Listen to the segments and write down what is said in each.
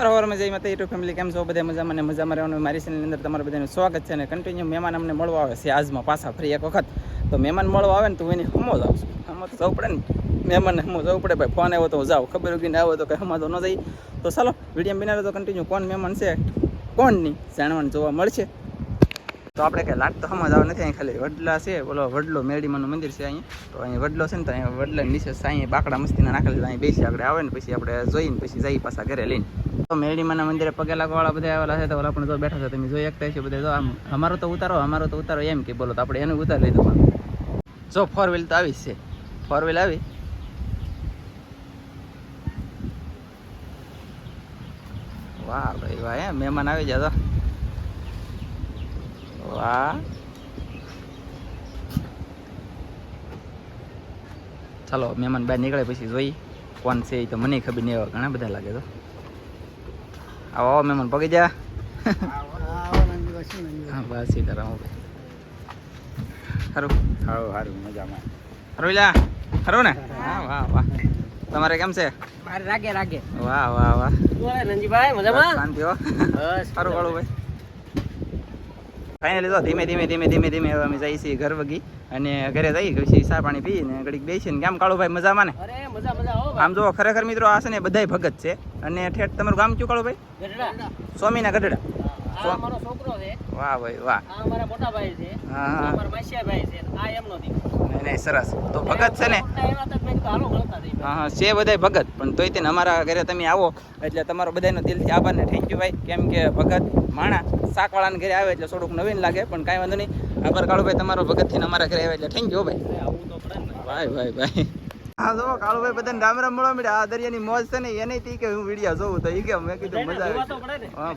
સવારમાં જઈ માતા યુટ્યુબ ફેમિલી કેમ છો બધા મજામાં ને મજામાં રહેવાનું મારી ચેનલની અંદર તમારું બધાનું સ્વાગત છે અને કન્ટિન્યુ મહેમાન અમને મળવા આવે છે આજમાં પાછા ફરી એક વખત તો મહેમાન મળવા આવે ને તો એની હમો જ આવશું આમાં તો જવું પડે ને મહેમાનને હમો જવું પડે ભાઈ ફોન આવ્યો તો જાઓ ખબર ઉગીને આવ્યો તો કંઈ હમા તો ન જઈ તો ચાલો વિડીયો બિના તો કન્ટિન્યુ કોણ મહેમાન છે કોણ નહીં જાણવાનું જોવા મળશે તો આપણે કંઈ લાટ તો હમા જવા નથી અહીં ખાલી વડલા છે બોલો વડલો મેરડીમાનું મંદિર છે અહીંયા તો અહીં વડલો છે ને તો અહીંયા વડલા નીચે અહીં બાકડા મસ્તીના નાખેલા અહીં બેસી આગળ આવે ને પછી આપણે જોઈને પછી જઈ પાછા ઘરે લઈને તો મેરડીમાના મંદિરે પગે લાગવાવાળા બધા આવેલા છે તો ઓલા પણ જો બેઠા છે તમે જોઈ શકતા છે બધા જો આમ અમારો તો ઉતારો એમ કે બોલો તો આપણે એનું ઉતારી લીધું જો 4 વ્હીલ તો આવી જ છે 4 વ્હીલ આવી વાહ ભાઈ વાહ એમ મહેમાન આવી જાય તો વાહ ચાલો મહેમાન બહાર નીકળે પછી જોઈ કોણ છે એ તો મને ખબર નહીં આવે ઘણા બધા લાગે તો આવો મહેમાન પગી જા હા બસ સીતારામ સારું સારું મજામાં સારું લ્યા સારું ને હા વાહ વાહ તમારે કેમ છે મારે રાગે વાહ વાહ વાહ નંદીભાઈ મજામાં શાંતિ હો બસ સારું કાળું ભાઈ ફાઇનલી તો ધીમે ધીમે હવે અમે જઈએ છીએ ઘર વગી અને ઘરે જઈ પછી ચા પાણી પી ને ઘડીક બેસી ને કેમ કાળુભાઈ મજામાં ને અરે મજા હો આમ જો ખરેખર મિત્રો આ છે ને બધાય ભગત છે અને ઠેઠ તમારું ગામ કયું કાળુભાઈ ગઢડા સ્વામીના ગઢડા આ મારો છોકરો છે વાહ ભાઈ વાહ આ મારા મોટા ભાઈ છે હા આ હા મારા માસિયા ભાઈ છે આ એમનો દીકરો નહીં સરસ તો ભગત છે ને એવા તો મેં કીધું હાલો મળતા જઈએ હા હા છે બધાય ભગત પણ તોય તેને અમારા ઘરે તમે આવો એટલે તમારો બધાનો દિલથી આભાર ને થેન્ક યુ ભાઈ કેમ કે ભગત માણા શાકવાળાના ઘરે આવે એટલે થોડુંક નવીન લાગે પણ કાંઈ વાંધો નહીં આભાર કાળુભાઈ તમારો ભગતથી અમારા ઘરે આવે એટલે થેન્ક યુ ભાઈ આવું તો પડે ને ભાઈ હા જો કાળુભાઈ બધાને રામ રામ મળવા મળ્યા આ દરિયાની મોજ છે ને એને તી કે હું વિડીયો જોઉં તો એ કે મેં કીધું મજા જોવા આવે તો પડે ને હા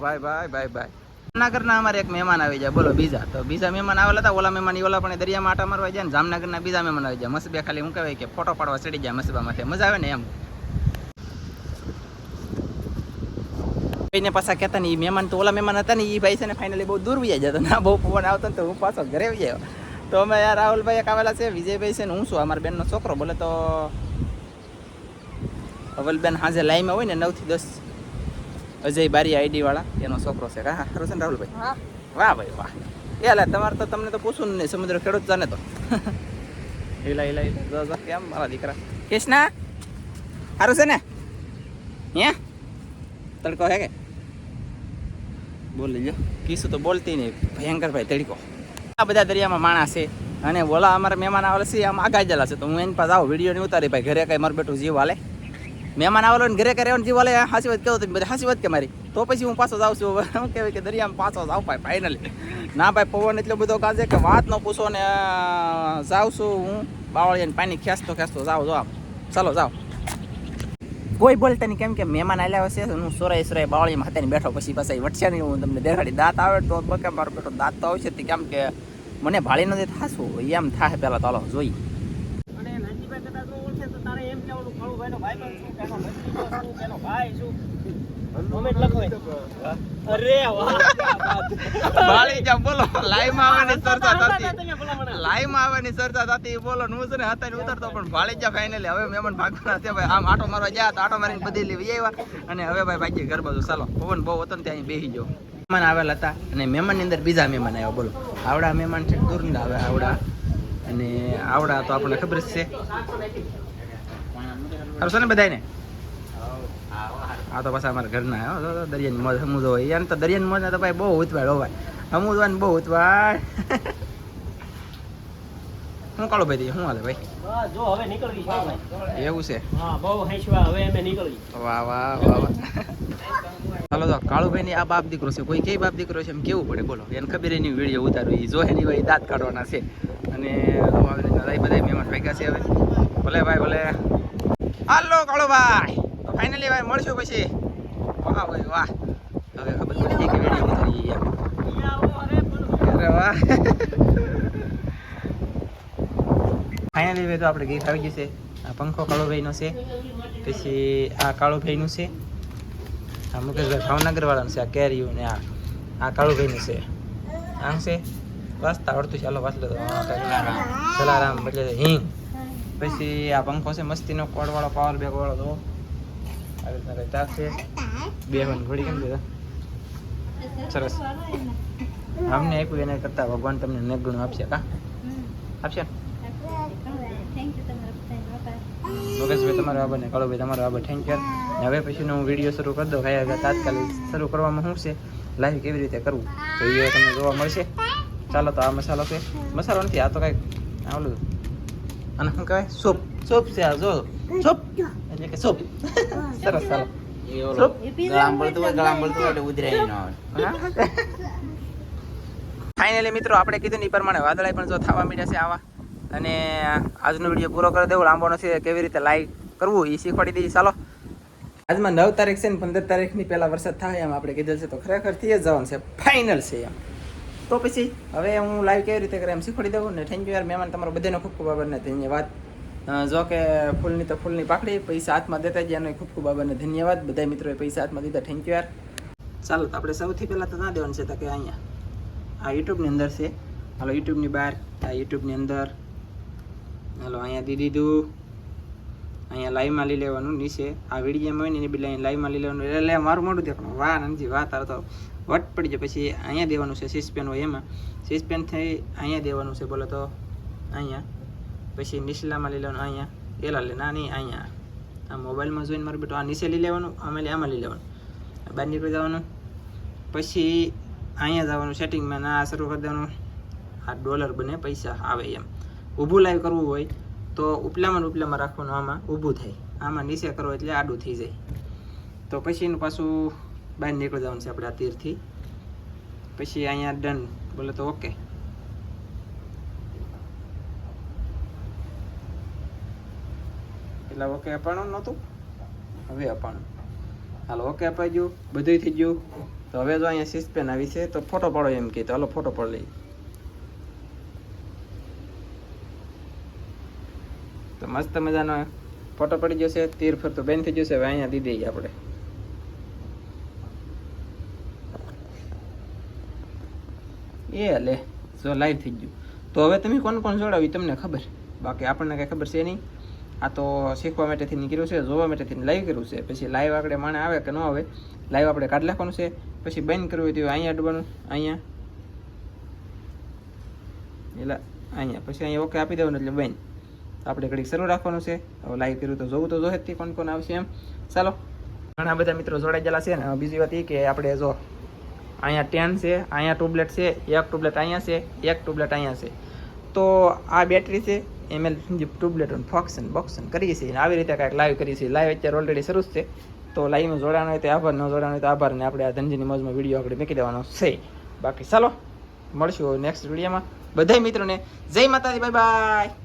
ભાઈ જામનગરના અમારે એક મહેમાન આવી જાય બોલો બીજા તો બીજા મહેમાન આવેલા હતા ઓલા મહેમાન ઓલા પણ દરિયામાં આટા મારવા જાય ને જામનગરના બીજા મહેમાન આવી જાય મસબે ખાલી હું કહેવાય કે ફોટો પાડવા ચડી જાય મસબામાંથી મજા આવે ને એમ એને પાછા કહેતા ને એ મહેમાન તો ઓલા મહેમાન હતા ને એ ભાઈ છે ને ફાઇનલી બહુ દૂર વ્યા જતો ના બહુ પવન આવતો ને તો હું પાછો ઘરે આવી ગયો તો અમે યાર રાહુલભાઈ એક આવેલા છે વિજયભાઈ છે ને હું છું અમારા બેનનો છોકરો બોલે તો અવલબેન હાજે લાઈમાં હોય ને 9 થી 10 અજય બારી આઈડી વાળા એનો છોકરો છે હા ખરું છે ને રાહુલભાઈ વાહ ભાઈ વાહ એ લે તમારે તો તમને તો પૂછવું નહીં સમુદ્ર ખેડૂત જાને તો હિલા કેમ મારા દીકરા કૃષ્ણા સારું છે ને હે તડકો હે કે બોલી લ્યો કીશું તો બોલતી નહીં ભયંકર ભાઈ તડકો આ બધા દરિયામાં માણસ છે અને ઓલા અમારા મહેમાન આવેલા છે આમ આગા ગયેલા છે તો હું એની પાસે આવું વિડીયો નહીં ઉતારી ભાઈ ઘરે કઈ મારું બેઠું જીવ હાલે મહેમાન આવેલો ને ઘરે રહેવાનું જીવ હાલે હાસી વાત કેવું બધા હાસી વાત કે મારી તો પછી હું પાછો જાઉં છું શું કહેવાય કે દરિયામાં પાછો જાઉં ભાઈ ફાઇનલી ના ભાઈ પવન એટલો બધો ગાજે કે વાત ન પૂછો ને જાઉં છું હું બાવળીને પાણી ખેંચતો જાઉં જો આમ ચાલો જાઓ કોઈ બોલતા નહીં કેમ કે મહેમાન આવ્યા હશે હું સોરાય બાવળીમાં હાથે બેઠો પછી પાછા વટશે નહીં હું તમને દેખાડી દાંત આવે તો કે મારો બેઠો દાંત તો આવશે કેમ કે મને ભાળી નથી થાશું એમ થાય પહેલાં તો હાલો જોઈ અને નંદીભાઈ કદાચ જો ઓળખે તો તારે એમ કહેવાનું કાળુભાઈનો ભાઈ પણ શું તેનો ભત્રીજો શું તેનો ભાઈ શું કોમેન્ટ લખો અરે વાહ ભાળી જા બોલો લાઈવમાં આવવાની ચર્ચા થતી બોલો હું છે ને હતા ઉતરતો પણ ભાળી જા ફાઇનલી હવે મહેમાન ભાગવાના છે ભાઈ આમ આટો મારવા ગયા તો આટો મારીને બધી લેવી આવ્યા અને હવે ભાઈ ભાગીએ ઘર બાજુ ચાલો પવન બહુ હતો ને ત્યાં બેસી ગયો મહેમાન આવેલા હતા અને મહેમાનની અંદર બીજા મહેમાન આવ્યા બોલો આવડા મહેમાન છે દૂર ને આવે આવડા અને આવડા તો આપણને ખબર જ છે ખરું છે ને બધાને આ તો પાછા અમારા ઘરના દરિયાની મોજ સમુદ્ર હોય એમ તો દરિયાની મોજ તો ભાઈ બહુ ઉતવાડ હોવાય સમુદ્રને બહુ ઉતવાડ શું કાળો ભાઈ શું હાલે ભાઈ જો હવે નીકળવી છે ભાઈ એવું છે હા બહુ હૈસવા હવે અમે નીકળવી વાહ ચાલો તો કાળુભાઈ ની આ બાપ દીકરો છે કોઈ કઈ બાપ દીકરો છે એમ કેવું પડે બોલો એને ખબર એની વિડીયો ઉતારવી એ જોહે ની ભાઈ દાંત કાઢવાના છે અને આવી રીતના બધા મહેમાન ભેગા છે હવે ભલે ભાઈ ભલે હાલો કાળુભાઈ તો ફાઇનલી ભાઈ મળશું પછી વાહ ભાઈ વાહ હવે ખબર પડી ગઈ કે વિડીયો ઉતારી એમ અરે વાહ ફાઇનલી ભાઈ તો આપણે ગીત આવી ગયું છે આ પંખો કાળુભાઈનો છે પછી આ કાળુભાઈનું છે આ મુકેશભાઈ ભાવનગર વાળાનું છે આ કેરીયું ને આ કાળુભાઈનું છે આમ છે વાંચતા આવડતું ચાલો વાંચ લો જલારામ એટલે હિંગ પછી આ પંખો છે મસ્તીનો કોડવાળો પાવર બેગ વાળો તો આવી રીતના કંઈ તાપ છે બેહવાની ઘોડી કેમ કીધા સરસ અમને આપ્યું એને કરતા ભગવાન તમને નેગણું આપશે કા આપશે યોગેશભાઈ તમારો આભાર ને કળોભાઈ તમારો આભાર થેન્ક યુ હવે પછીનો હું વિડીયો શરૂ કરી દઉં ખાયા તાત્કાલિક શરૂ કરવામાં શું છે લાઈવ કેવી રીતે કરવું તો એ તમને જોવા મળશે ચાલો તો આ મસાલો છે મસાલો નથી આ તો કાંઈક ઓલું અને શું કહેવાય સૂપ સૂપ છે આ જો સૂપ એટલે કે સૂપ સરસ ચાલો ફાઇનલી મિત્રો આપણે કીધું ને એ પ્રમાણે વાદળાઈ પણ જો થવા માંડ્યા છે આવા અને આજનો વિડીયો પૂરો કરી દેવો લાંબો નથી કેવી રીતે લાઈવ કરવું એ શીખવાડી દઈએ ચાલો આજમાં 9 તારીખ છે ને 15 તારીખની પહેલા વરસાદ થાય એમ આપણે કીધેલ છે તો ખરેખર થી જ જવાનું છે ફાઇનલ છે એમ તો પછી હવે હું લાઈવ કેવી રીતે કરે એમ શીખવાડી દઉં ને થેન્ક યુ યાર મહેમાન તમારો બધાનો ખૂબ ખૂબ આભાર ને ધન્યવાદ જો કે ફૂલની તો ફૂલની પાકડી પૈસા હાથમાં દેતા જ એનો ખૂબ ખૂબ આભાર ને ધન્યવાદ બધા મિત્રોએ પૈસા હાથમાં દીધા થેન્ક યુ યાર ચાલો તો આપણે સૌથી પહેલાં તો ના દેવાનું છે તો કે અહીંયા આ યુટ્યુબની અંદર છે હાલો યુટ્યુબની બહાર આ યુટ્યુબની અંદર હાલો અહીંયા દીધું અહીંયા લાઈવમાં લઈ લેવાનું નીચે આ વિડીયોમાં હોય ને એની બી લાઈવમાં લઈ લેવાનું એટલે મારું મોઢું દેખાવાનું વાહ નથી વાહ તારો તો વટ પડી જાય પછી અહીંયા દેવાનું છે સિસ્પેન હોય એમાં સિસ્પેનથી અહીંયા દેવાનું છે બોલો તો અહીંયા પછી નીચલામાં લઈ લેવાનું અહીંયા એલા લે ના નહીં અહીંયા આ મોબાઈલમાં જોઈને મારું બેટું આ નીચે લઈ લેવાનું આમાં લઈ લેવાનું બહાર નીકળી જવાનું પછી અહીંયા જવાનું સેટિંગમાં ના શરૂ કરી દેવાનું આ ડોલર બને પૈસા આવે એમ ઊભું લાઈવ કરવું હોય તો ઉપલામાં રાખવાનું આમાં ઊભું થાય આમાં નીચે કરો એટલે આડું થઈ જાય તો પછી એનું પાછું બહાર નીકળી જવાનું છે આપણે આ તીરથી પછી અહીંયા ડન બોલે તો ઓકે એટલે ઓકે અપાણું નહોતું હવે અપાણું હાલો ઓકે અપાઈ ગયું બધું થઈ ગયું તો હવે જો અહીંયા સિસ્પેન આવી છે તો ફોટો પાડો એમ કે તો હાલો ફોટો પાડી લઈએ તો મસ્ત મજાનો ફોટો પડી જશે તીર ફરતો બેન થઈ જશે હવે અહીંયા દી દઈએ આપણે એ લે જો લાઈવ થઈ ગયું તો હવે તમે કોણ કોણ જોડાવી તમને ખબર બાકી આપણને કંઈ ખબર છે નહીં આ તો શીખવા માટેથી નીકળ્યું છે જોવા માટેથી લાઈવ કર્યું છે પછી લાઈવ આપણે માણે આવે કે ન આવે લાઈવ આપણે કાઢી નાખવાનું છે પછી બંધ કરવું હોય તો અહીંયા અડવાનું અહીંયા એટલે અહીંયા પછી અહીંયા ઓકે આપી દેવાનું એટલે બંધ આપણે ઘડીક શરૂ રાખવાનું છે હવે લાઈવ કર્યું તો જોવું તો જોહે જ કોણ કોણ આવશે એમ ચાલો ઘણા બધા મિત્રો જોડાઈ ગયેલા છે ને બીજી વાત એ કે આપણે જો અહીંયા 10 છે અહીંયા ટ્યુબલેટ છે એક ટ્યુબલેટ અહીંયા છે એક ટ્યુબલેટ અહીંયા છે તો આ બેટરી છે એમએલ ટ્યુબલેટ ફંક્શન બોક્શન કરીએ છીએ આવી રીતે કાંઈક લાઈવ કરીએ છીએ લાઈવ અત્યારે ઓલરેડી શરૂ છે તો લાઈવમાં જોડાણ હોય તો આભાર ન જોડાણ હોય તો આભાર ને આપણે આ ધનજીની મોજમાં વિડીયો આપણે મૂકી દેવાનો છે બાકી ચાલો મળશું નેક્સ્ટ વિડીયોમાં બધા મિત્રોને જય માતાજી બાય બાય